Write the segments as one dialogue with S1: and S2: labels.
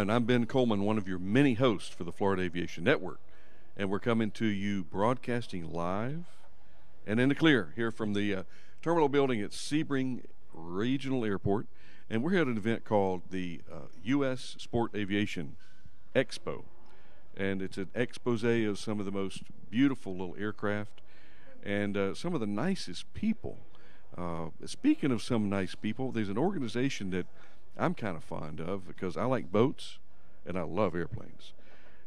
S1: I'm Ben Coleman, one of your many hosts for the Florida Aviation Network, and we're coming to you broadcasting live and in the clear here from the terminal building at Sebring Regional Airport, and we're here at an event called the U.S. Sport Aviation EXPO, and it's an expose of some of the most beautiful little aircraft and some of the nicest people. Speaking of some nice people, there's an organization that I'm kind of fond of because I like boats and I love airplanes.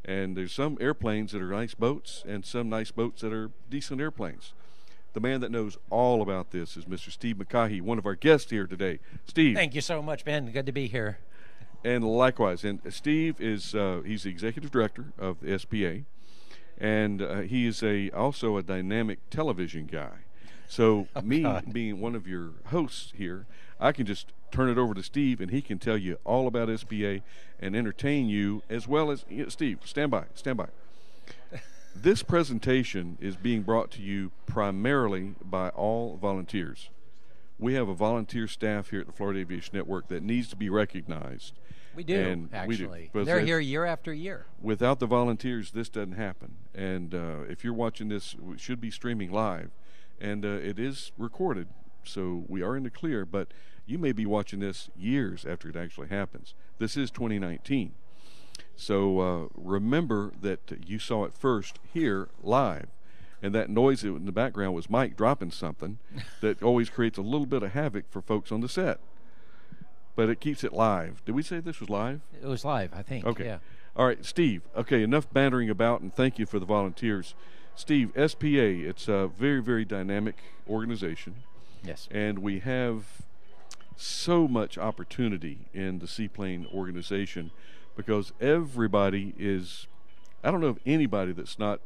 S1: And there's some airplanes that are nice boats and some nice boats that are decent airplanes. The man that knows all about this is Mr. Steve McCaughey, one of our guests here today. Steve.
S2: Thank you so much, Ben. Good to be here.
S1: And likewise. And Steve is he's the executive director of the SPA, and he is also a dynamic television guy. So being one of your hosts here, I can just turn it over to Steve, and he can tell you all about SPA and entertain you as well as Steve. Stand by. This presentation is being brought to you primarily by all volunteers. We have a volunteer staff here at the Florida Aviation Network that needs to be recognized.
S2: We do, actually. They're here year after year.
S1: Without the volunteers, this doesn't happen. And if you're watching this, it should be streaming live. And it is recorded, so we are in the clear, but you may be watching this years after it actually happens. This is 2019. So remember that you saw it first here live, and that noise in the background was Mike dropping something that always creates a little bit of havoc for folks on the set. But it keeps it live. Did we say this was live?
S2: It was live, I think.
S1: Okay.
S2: Yeah.
S1: All right, Steve. Okay, enough bantering about, and thank you for the volunteers. Steve, SPA, it's a very, very dynamic organization.
S2: Yes.
S1: And we have so much opportunity in the seaplane organization because everybody is, I don't know of anybody that's not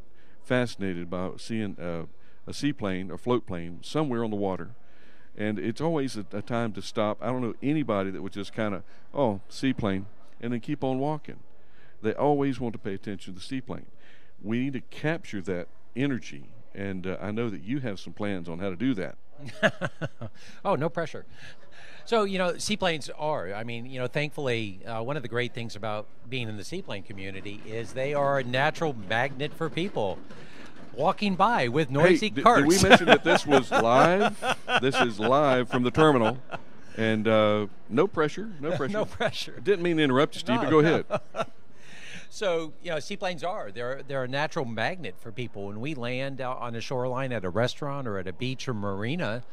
S1: fascinated by seeing a seaplane or float plane somewhere on the water. And it's always a time to stop. I don't know anybody that would just kind of, seaplane, and then keep on walking. They always want to pay attention to the seaplane. We need to capture that energy, and I know that you have some plans on how to do that.
S2: Oh, no pressure. So, seaplanes are, thankfully, one of the great things about being in the seaplane community is they are a natural magnet for people walking by with noisy carts.
S1: Did we mention that this was live? This is live from the terminal, and no pressure.
S2: No pressure.
S1: Didn't mean to interrupt you, Steve, but go ahead.
S2: So, seaplanes they're a natural magnet for people. When we land out on a shoreline at a restaurant or at a beach or marina,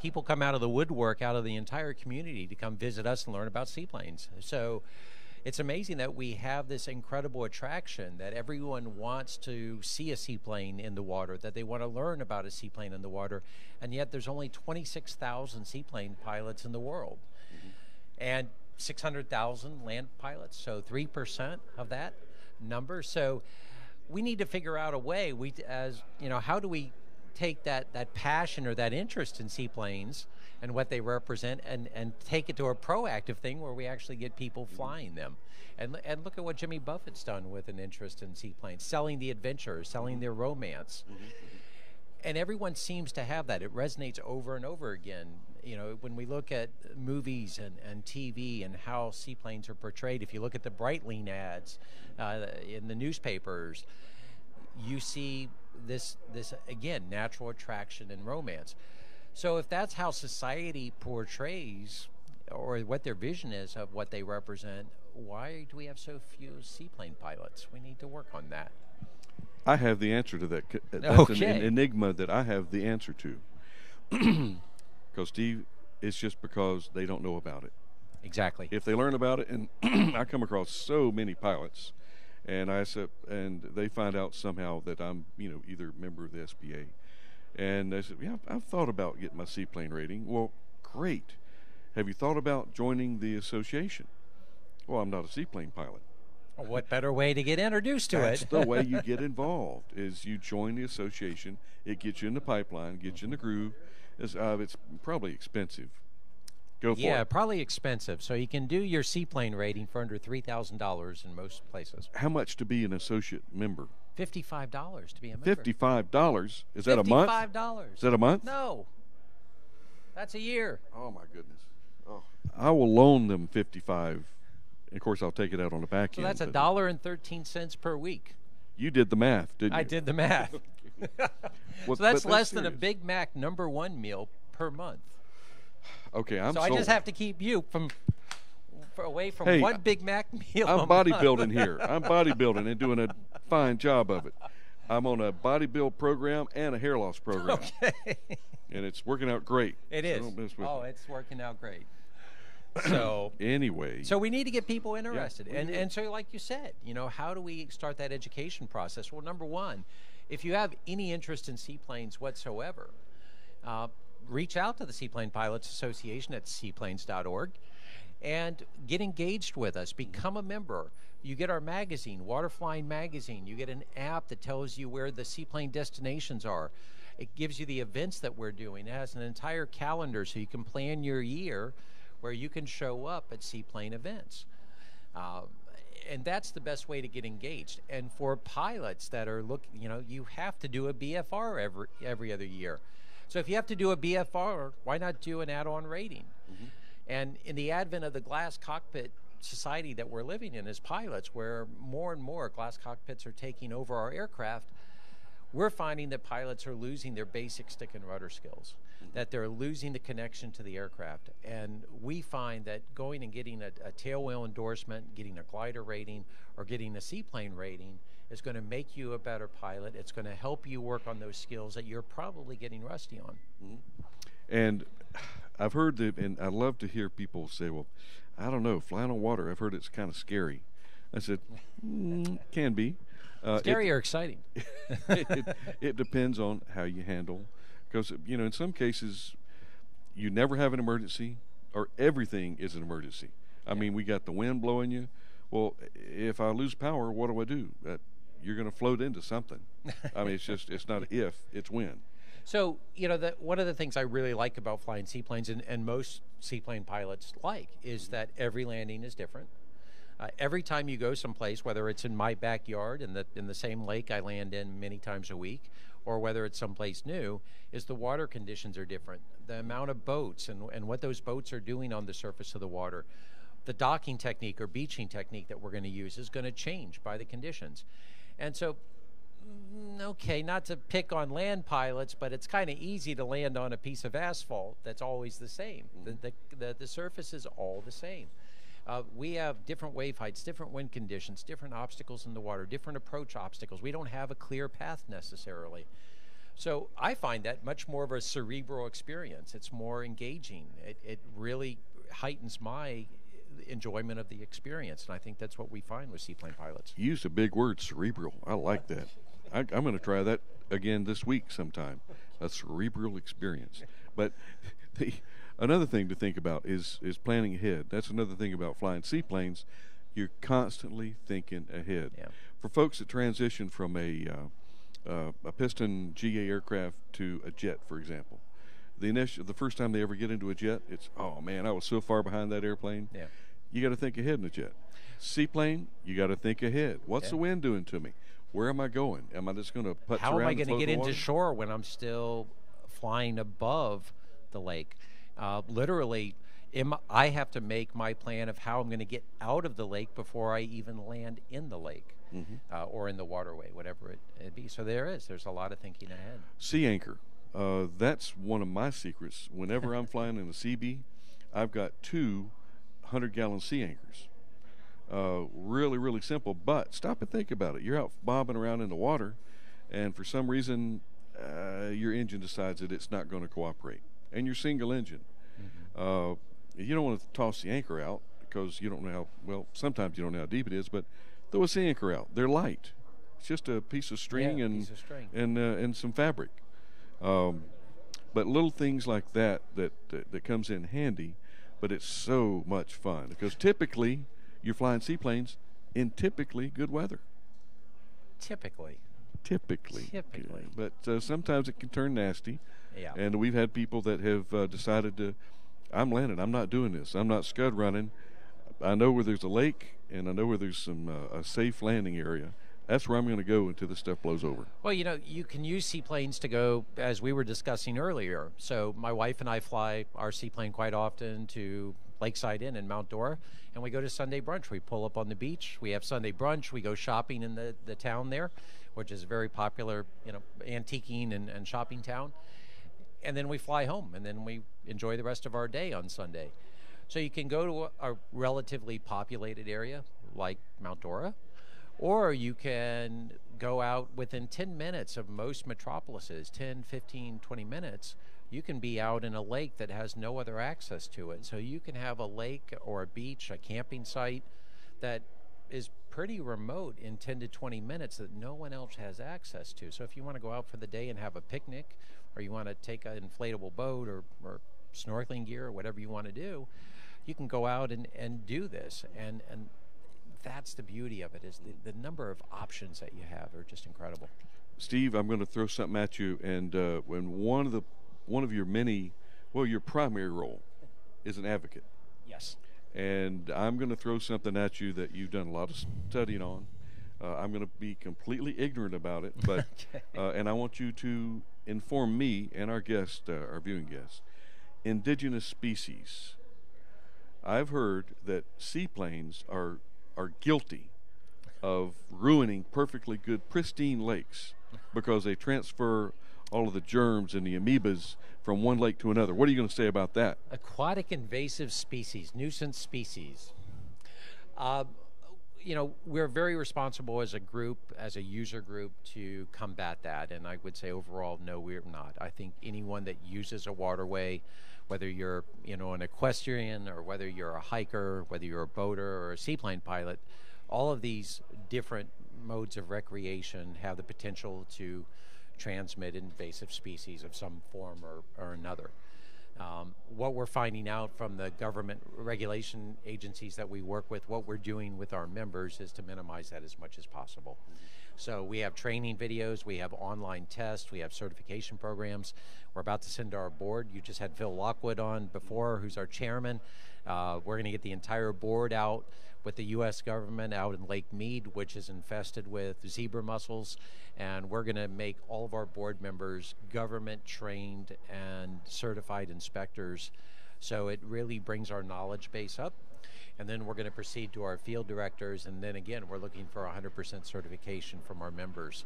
S2: people come out of the woodwork, out of the entire community to come visit us and learn about seaplanes. So it's amazing that we have this incredible attraction that everyone wants to see a seaplane in the water, that they want to learn about a seaplane in the water, and yet there's only 26,000 seaplane pilots in the world. Mm-hmm. And 600,000 land pilots, so 3% of that number. So we need to figure out a way, how do we take that passion or that interest in seaplanes and what they represent and take it to a proactive thing where we actually get people flying them. And look at what Jimmy Buffett's done with an interest in seaplanes, selling the adventure, selling their romance. Mm-hmm. And everyone seems to have that. It resonates over and over again. When we look at movies and TV and how seaplanes are portrayed, if you look at the Breitling ads in the newspapers, you see this again, natural attraction and romance. So if that's how society portrays or what their vision is of what they represent, why do we have so few seaplane pilots? We need to work on that.
S1: I have the answer to that. That's an enigma that I have the answer to. Because, Steve, it's just because they don't know about it.
S2: Exactly.
S1: If they learn about it, and I come across so many pilots, and they find out somehow that I'm, either a member of the SPA, and they said, yeah, I've thought about getting my seaplane rating. Well, great. Have you thought about joining the association? Well, I'm not a seaplane pilot.
S2: Well, what better way to get introduced to
S1: That's
S2: it?
S1: the way you get involved, is you join the association. It gets you in the pipeline, gets you in the groove. It's probably expensive. Go for
S2: Yeah,
S1: it.
S2: probably expensive. So you can do your seaplane rating for under $3,000 in most places.
S1: How much to be an associate member?
S2: $55 to be a member.
S1: $55. Is that a month?
S2: $55.
S1: Is that a month?
S2: No. That's a year.
S1: Oh my goodness. Oh. I will loan them 55. Of course, I'll take it out on the back
S2: So
S1: end.
S2: that's $1.13 per week.
S1: You did the math, didn't you?
S2: I did the math.
S1: Well,
S2: So that's
S1: but
S2: less than a
S1: serious.
S2: Big Mac #1 meal per month.
S1: Okay, I'm
S2: So
S1: sold.
S2: I just have to keep you away from
S1: Hey,
S2: one Big Mac meal.
S1: I'm
S2: a month.
S1: bodybuilding here. I'm bodybuilding and doing a fine job of it. I'm on a bodybuild program and a hair loss program.
S2: Okay.
S1: And it's working out great.
S2: It
S1: So
S2: is.
S1: don't mess with
S2: Oh,
S1: me.
S2: it's working out great. So
S1: Anyway.
S2: So we need to get people interested.
S1: we do.
S2: And so like you said, how do we start that education process? Well, number one, if you have any interest in seaplanes whatsoever, reach out to the Seaplane Pilots Association at seaplanes.org and get engaged with us. Become a member. You get our magazine, Waterflying Magazine. You get an app that tells you where the seaplane destinations are. It gives you the events that we're doing. It has an entire calendar so you can plan your year where you can show up at seaplane events. And that's the best way to get engaged. And for pilots that are looking, you have to do a BFR every other year. So if you have to do a BFR, why not do an add-on rating?
S1: Mm-hmm.
S2: And in the advent of the glass cockpit society that we're living in as pilots, where more and more glass cockpits are taking over our aircraft, we're finding that pilots are losing their basic stick and rudder skills, that they're losing the connection to the aircraft. And we find that going and getting a tailwheel endorsement, getting a glider rating, or getting a seaplane rating is going to make you a better pilot. It's going to help you work on those skills that you're probably getting rusty on.
S1: Mm-hmm. And I've heard that, and I love to hear people say, well, I don't know, flying on water, I've heard it's kind of scary. I said, can be.
S2: Scary or exciting?
S1: It depends on how you handle, because in some cases you never have an emergency, or everything is an emergency. I mean, we got the wind blowing you. Well, if I lose power, what do? You're going to float into something. I mean, it's not if, it's when.
S2: So, one of the things I really like about flying seaplanes, and most seaplane pilots like, is that every landing is different. Every time you go someplace, whether it's in my backyard in the same lake I land in many times a week, or whether it's someplace new, is the water conditions are different. The amount of boats and what those boats are doing on the surface of the water, the docking technique or beaching technique that we're going to use is going to change by the conditions. And so, okay, not to pick on land pilots, but it's kind of easy to land on a piece of asphalt that's always the same. The surface is all the same. We have different wave heights, different wind conditions, different obstacles in the water, different approach obstacles. We don't have a clear path necessarily. So I find that much more of a cerebral experience. It's more engaging. It really heightens my enjoyment of the experience, and I think that's what we find with seaplane pilots.
S1: You used a big word, cerebral. I like that. I'm going to try that again this week sometime, a cerebral experience. But another thing to think about is planning ahead. That's another thing about flying seaplanes. You're constantly thinking ahead.
S2: Yeah.
S1: For folks that transition from a piston GA aircraft to a jet, for example, the first time they ever get into a jet, it's, oh man, I was so far behind that airplane.
S2: Yeah.
S1: You got to think ahead in a jet. Seaplane, you got to think ahead. What's the wind doing to me? Where am I going? Am I just going to putz
S2: How
S1: around
S2: am I
S1: and
S2: going to
S1: float
S2: get
S1: in the
S2: into
S1: water?
S2: shore when I'm still flying above the lake? Literally, I have to make my plan of how I'm going to get out of the lake before I even land in the lake, or in the waterway, whatever it be. So there's a lot of thinking ahead.
S1: Sea anchor. That's one of my secrets. Whenever I'm flying in the CB, I've got 2 100-gallon sea anchors. Really, really simple, but stop and think about it. You're out bobbing around in the water, and for some reason, your engine decides that it's not going to cooperate, and you're single engine. You don't want to toss the anchor out because you don't know how, well, sometimes you don't know how deep it is, but throw a sea anchor out. They're light. It's just a piece of string and some fabric. But little things like that comes in handy, but it's so much fun because typically you're flying seaplanes in typically good weather.
S2: Typically.
S1: Typically.
S2: Typically.
S1: But sometimes it can turn nasty.
S2: Yeah.
S1: And we've had people that have decided to, I'm landing. I'm not doing this. I'm not scud running. I know where there's a lake, and I know where there's some a safe landing area. That's where I'm going to go until this stuff blows over.
S2: Well, you know, you can use seaplanes to go, as we were discussing earlier. So my wife and I fly our seaplane quite often to Lakeside Inn in Mount Dora, and we go to Sunday brunch. We pull up on the beach. We have Sunday brunch. We go shopping in the town there, which is a very popular, you know, antiquing and shopping town. And then we fly home, and then we enjoy the rest of our day on Sunday. So you can go to a relatively populated area like Mount Dora, or you can go out within 10 minutes of most metropolises, 10, 15, 20 minutes. You can be out in a lake that has no other access to it. So you can have a lake or a beach, a camping site that is pretty remote in 10 to 20 minutes that no one else has access to. So if you want to go out for the day and have a picnic, or you want to take an inflatable boat or snorkeling gear or whatever you want to do, you can go out and do this. And that's the beauty of it, is the number of options that you have are just incredible.
S1: Steve, I'm going to throw something at you, and when one of your many, well, your primary role is an advocate.
S2: Yes.
S1: And I'm going to throw something at you that you've done a lot of studying on. I'm going to be completely ignorant about it, but
S2: Okay.
S1: and I want you to inform me and our guest, our viewing guests. Indigenous species. I've heard that seaplanes are guilty of ruining perfectly good, pristine lakes because they transfer all of the germs and the amoebas from one lake to another. What are you going to say about that?
S2: Aquatic invasive species, nuisance species. You know, we're very responsible as a group, as a user group, to combat that. And I would say overall, no, we're not. I think anyone that uses a waterway, whether you're, you know, an equestrian or whether you're a hiker, whether you're a boater or a seaplane pilot, all of these different modes of recreation have the potential to transmit invasive species of some form or another. What we're finding out from the government regulation agencies that we work with, what we're doing with our members is to minimize that as much as possible. So we have training videos, we have online tests, we have certification programs. We're about to send our board. You just had Phil Lockwood on before, who's our chairman. We're going to get the entire board out with the U.S. government out in Lake Mead, which is infested with zebra mussels, and we're going to make all of our board members government trained and certified inspectors. So it really brings our knowledge base up. And then we're going to proceed to our field directors, and then again, we're looking for 100% certification from our members.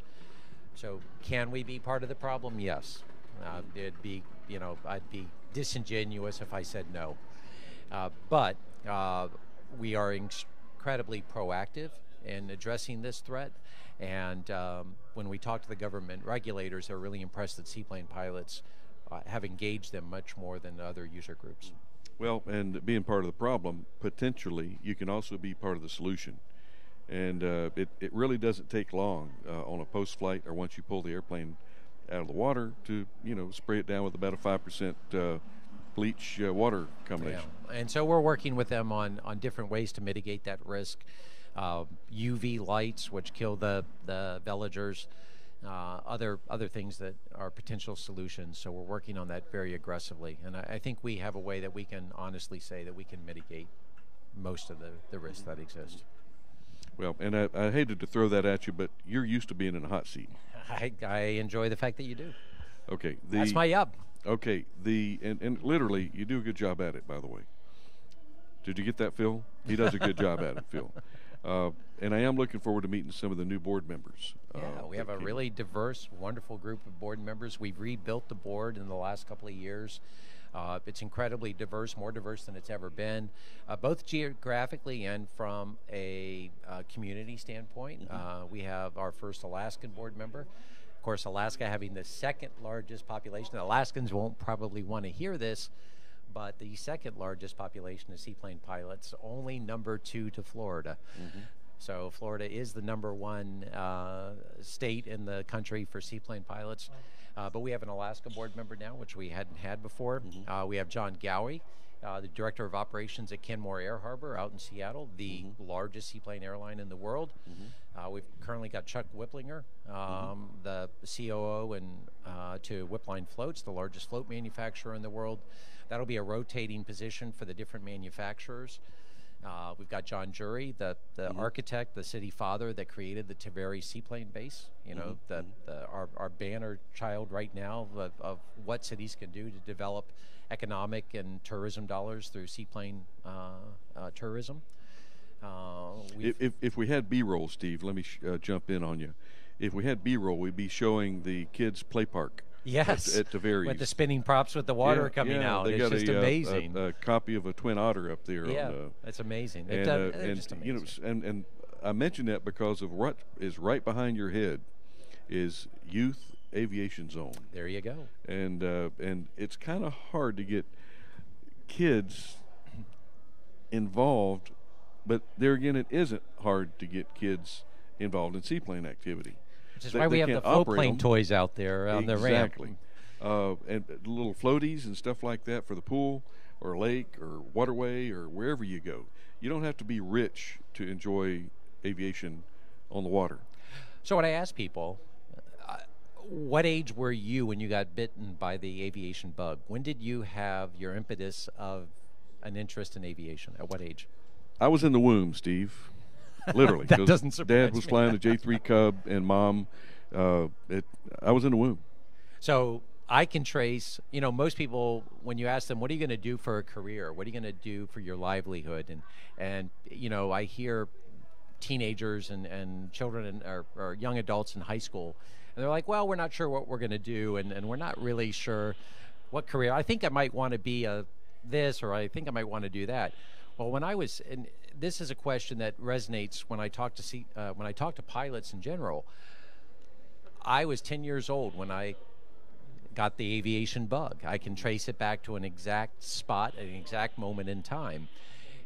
S2: So can we be part of the problem? Yes. It'd be, you know, I'd be disingenuous if I said no. But we are incredibly proactive in addressing this threat. And when we talk to the government regulators, they're really impressed that seaplane pilots have engaged them much more than other user groups.
S1: Well, and being part of the problem, potentially, you can also be part of the solution. And it really doesn't take long on a post-flight or once you pull the airplane out of the water to, you know, spray it down with about a 5% bleach water combination.
S2: Yeah. And so we're working with them on different ways to mitigate that risk. UV lights, which kill the veligers, other things that are potential solutions. So we're working on that very aggressively. And I think we have a way that we can honestly say that we can mitigate most of the risks that exist.
S1: Well, and I hated to throw that at you, but you're used to being in a hot seat.
S2: I enjoy the fact that you do.
S1: Okay.
S2: That's my yub.
S1: Okay. And literally, you do a good job at it, by the way. Did you get that, Phil? He does a good job at it, Phil. And I am looking forward to meeting some of the new board members.
S2: Yeah, we have a really diverse, wonderful group of board members. We've rebuilt the board in the last couple of years. It's incredibly diverse, more diverse than it's ever been, both geographically and from a community standpoint. We have our first Alaskan board member. Of course, Alaska having the second largest population. The Alaskans won't probably want to hear this, but the second largest population of seaplane pilots, only number 2 to Florida. So Florida is the number 1 state in the country for seaplane pilots. But we have an Alaska board member now, which we hadn't had before. We have John Gowey. the director of operations at Kenmore Air Harbor out in Seattle, the largest seaplane airline in the world. We've currently got Chuck Whipplinger, the COO and to Whipline Floats, the largest float manufacturer in the world. That'll be a rotating position for the different manufacturers. We've got John Jury, the architect, the city father that created the Taveri seaplane base. You know, our banner child right now of what cities can do to develop economic and tourism dollars through seaplane tourism.
S1: If we had B-roll, Steve, let me jump in on you. If we had B-roll, we'd be showing the kids' play park.
S2: Yes,
S1: at Taveri.
S2: With the spinning props with the water coming out.
S1: They
S2: it's
S1: got
S2: just amazing.
S1: A copy of a Twin Otter up there.
S2: Yeah, that's amazing.
S1: And,
S2: they're just amazing.
S1: You know, and I mention that because of what is right behind your head is Youth Aviation Zone.
S2: There you go.
S1: And it's kind of hard to get kids involved, but there again, it isn't hard to get kids involved in seaplane activity.
S2: Which is why we have the float plane toys out there on the ramp.
S1: Exactly. And little floaties and stuff like that for the pool or lake or waterway or wherever you go. You don't have to be rich to enjoy aviation on the water.
S2: So when I ask people, what age were you when you got bitten by the aviation bug? When did you have your impetus of an interest in aviation? At what age?
S1: I was in the womb, Steve. Literally.
S2: That doesn't surprise
S1: Dad was
S2: me.
S1: flying the J3 Cub, and Mom, I was in the womb.
S2: So I can trace, you know, most people, when you ask them, what are you going to do for a career? What are you going to do for your livelihood? And you know, I hear teenagers and children or young adults in high school, and they're like, well, we're not sure what we're going to do, and we're not really sure what career. I think I might want to be this, or I think I might want to do that. Well, when I was, and this is a question that resonates when I talk to pilots in general. I was 10 years old when I got the aviation bug. I can trace it back to an exact spot, an exact moment in time.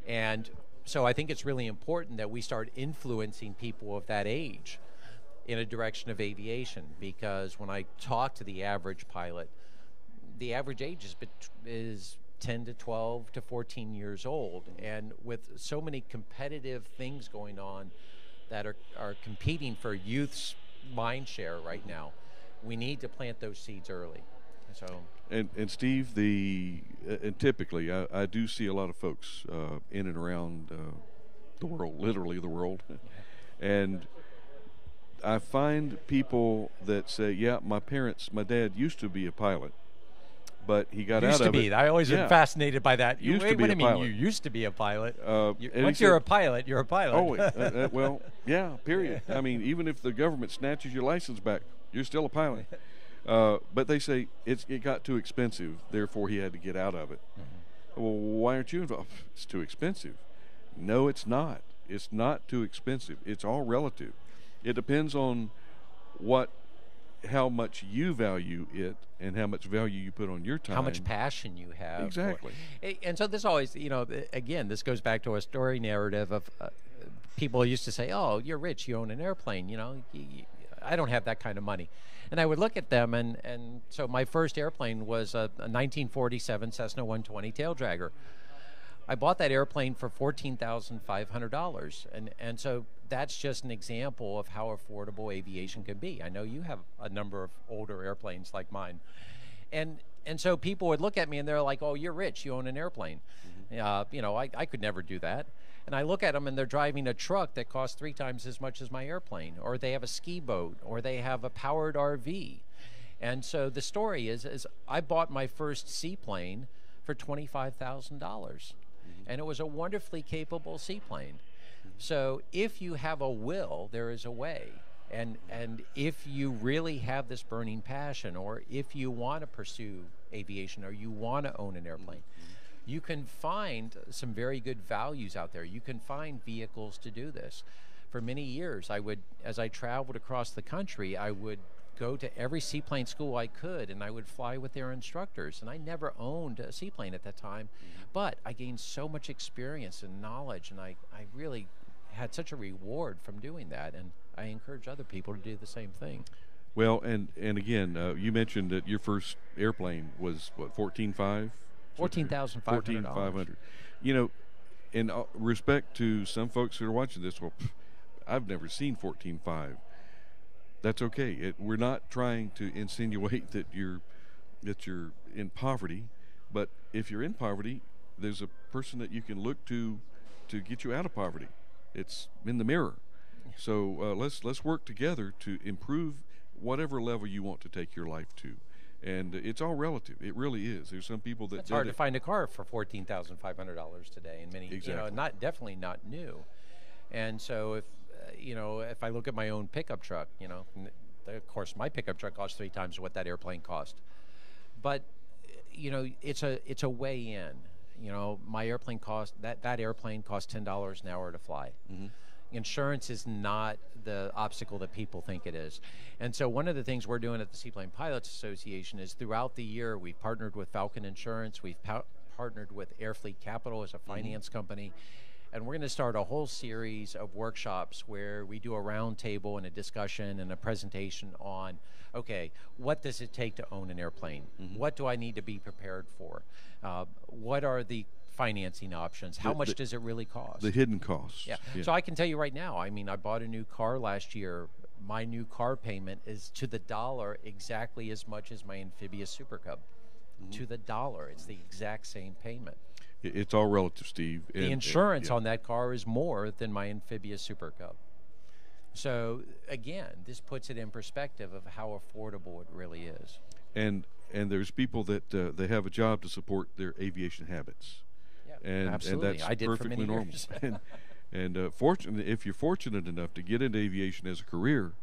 S2: And so I think it's really important that we start influencing people of that age in a direction of aviation, because when I talk to the average pilot, the average age is 10 to 12 to 14 years old. And with so many competitive things going on that are competing for youth's mind share right now, we need to plant those seeds early. So
S1: and Steve, and typically I do see a lot of folks in and around the world, literally the world, and I find people that say, yeah, my dad used to be a pilot, but he got out of it.
S2: I always been fascinated by that.
S1: Used to be a pilot.
S2: What do you mean you used to be a pilot? Once
S1: you're
S2: a pilot, you're a pilot.
S1: Oh, well, yeah, period. I mean, even if the government snatches your license back, you're still a pilot. But they say it got too expensive, therefore he had to get out of it. Well, why aren't you involved? It's too expensive. No, it's not. It's not too expensive. It's all relative. It depends on how much you value it and how much value you put on your time.
S2: How much passion you have.
S1: Exactly.
S2: And so this always, again, this goes back to a story narrative of people used to say, oh, you're rich, you own an airplane, I don't have that kind of money. And I would look at them, and so my first airplane was a 1947 Cessna 120 tail dragger. I bought that airplane for $14,500, and so that's just an example of how affordable aviation can be. I know you have a number of older airplanes like mine, and so people would look at me and they're like, "Oh, you're rich. You own an airplane." I could never do that. And I look at them and they're driving a truck that costs 3 times as much as my airplane, or they have a ski boat, or they have a powered RV. And so the story is I bought my first seaplane for $25,000. And it was a wonderfully capable seaplane. So if you have a will, there is a way. And if you really have this burning passion, or if you want to pursue aviation, or you want to own an airplane, you can find some very good values out there. You can find vehicles to do this. For many years, as I traveled across the country, I would go to every seaplane school I could, and I would fly with their instructors. And I never owned a seaplane at that time, but I gained so much experience and knowledge, and I really had such a reward from doing that, and I encourage other people to do the same thing.
S1: Well, and again, you mentioned that your first airplane was, what, 14.5?
S2: $14,500.
S1: $14,500. You know, in respect to some folks who are watching this, well, I've never seen 14.5. That's okay. We're not trying to insinuate that you're in poverty, but if you're in poverty, there's a person that you can look to get you out of poverty. It's in the mirror. So let's work together to improve whatever level you want to take your life to. And it's all relative. It really is. There's some people that
S2: it's hard to find a car for $14,500 today, and many,
S1: exactly.
S2: Definitely not new. And so if I look at my own pickup truck, of course my pickup truck costs 3 times what that airplane cost. But it's a way in. My airplane that airplane costs $10 an hour to fly.
S1: Mm-hmm.
S2: Insurance is not the obstacle that people think it is. And so one of the things we're doing at the Seaplane Pilots Association is throughout the year we've partnered with Falcon Insurance, we've partnered with Airfleet Capital as a finance company, and we're going to start a whole series of workshops where we do a round table and a discussion and a presentation on, okay, what does it take to own an airplane? Mm-hmm. What do I need to be prepared for? What are the financing options? How much does it really cost?
S1: The hidden costs.
S2: Yeah. So I can tell you right now, I bought a new car last year. My new car payment is to the dollar exactly as much as my amphibious Super Cub. Mm-hmm. To the dollar. It's the exact same payment.
S1: It's all relative, Steve.
S2: The insurance on that car is more than my amphibious Super Cub. So again, this puts it in perspective of how affordable it really is.
S1: And there's people that they have a job to support their aviation habits. And,
S2: absolutely.
S1: And that's
S2: I did
S1: perfectly
S2: for many
S1: normal.
S2: years.
S1: and if you're fortunate enough to get into aviation as a career,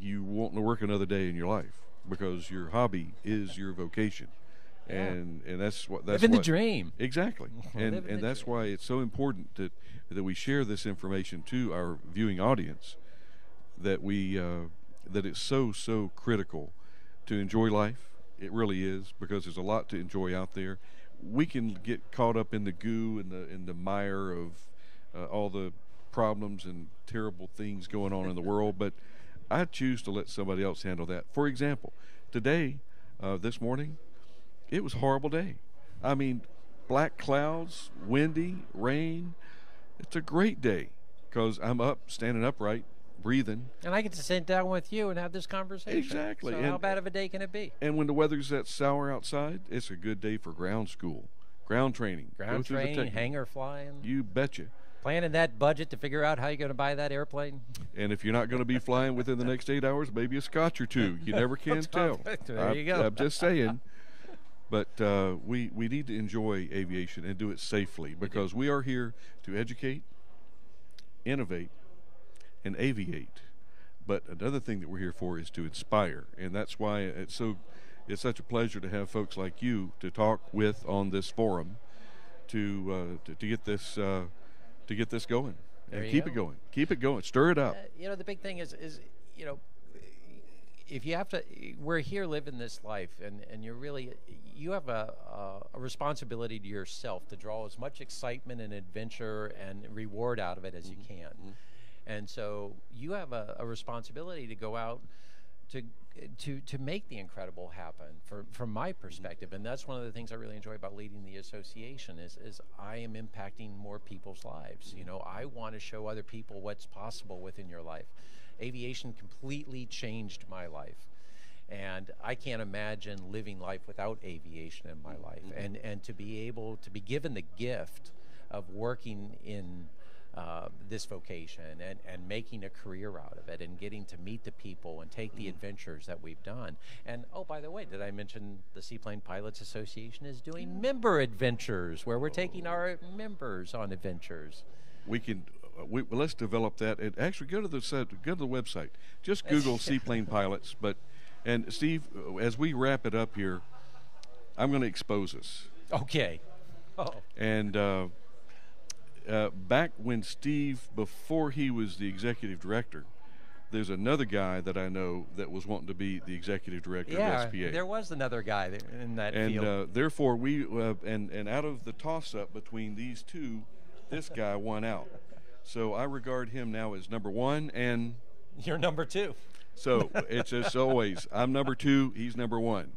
S1: you won't work another day in your life because your hobby is your vocation.
S2: Yeah.
S1: And that's
S2: living the dream.
S1: Exactly. and that's why it's so important that we share this information to our viewing audience, that it's so critical to enjoy life. It really is, because there's a lot to enjoy out there. We can get caught up in the goo and in the mire of all the problems and terrible things going on in the world, but I choose to let somebody else handle that. For example, today, this morning, it was a horrible day. Black clouds, windy, rain. It's a great day because I'm up, standing upright, breathing.
S2: And I get to sit down with you and have this conversation.
S1: Exactly.
S2: So how bad of a day can it be?
S1: And when the weather's that sour outside, it's a good day for ground school, ground training.
S2: Ground training, hangar flying.
S1: You betcha.
S2: Planning that budget to figure out how you're going to buy that airplane.
S1: And if you're not going to be flying within the next 8 hours, maybe a scotch or two. You never can tell.
S2: There you go.
S1: I'm just saying. But we need to enjoy aviation and do it safely, because we are here to educate, innovate, and aviate. But another thing that we're here for is to inspire, and that's why it's such a pleasure to have folks like you to talk with on this forum, to get this going, and keep it going, stir it up.
S2: The big thing is if you have to, we're here living this life, and you have a responsibility to yourself to draw as much excitement and adventure and reward out of it as you can. Mm-hmm. And so you have a responsibility to go out to make the incredible happen from my perspective. And that's one of the things I really enjoy about leading the association is I am impacting more people's lives. I want to show other people what's possible within your life. Aviation completely changed my life. And I can't imagine living life without aviation in my life. And to be able to be given the gift of working in this vocation and making a career out of it and getting to meet the people and take the adventures that we've done. And oh, by the way, did I mention the Seaplane Pilots Association is doing member adventures where we're taking our members on adventures.
S1: Let's develop that, and actually go to the website. Just Google Seaplane Pilots. And Steve, as we wrap it up here, I'm going to expose us.
S2: Okay. Oh.
S1: And back when Steve, before he was the executive director, there's another guy that I know that was wanting to be the executive director of SPA.
S2: There was another guy in that field.
S1: And therefore, we and out of the toss-up between these two, this guy won out. So I regard him now as number one, and
S2: you're number two.
S1: So it's just always, I'm number two, he's number one.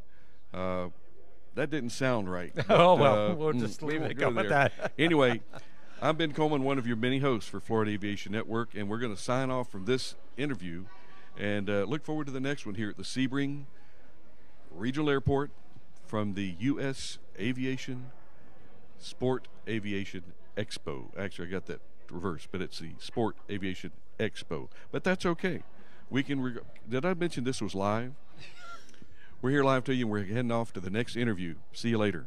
S1: That didn't sound right.
S2: Oh, well, we'll just
S1: we
S2: leave
S1: won't
S2: it
S1: go
S2: go with
S1: there.
S2: that.
S1: Anyway, I'm Ben Coleman, one of your many hosts for Florida Aviation Network, and we're going to sign off from this interview and look forward to the next one here at the Sebring Regional Airport from the U.S. Sport Aviation Expo. Actually, I got that reversed, but it's the Sport Aviation Expo. But that's okay. We can. Did I mention this was live? We're here live to you, and we're heading off to the next interview. See you later.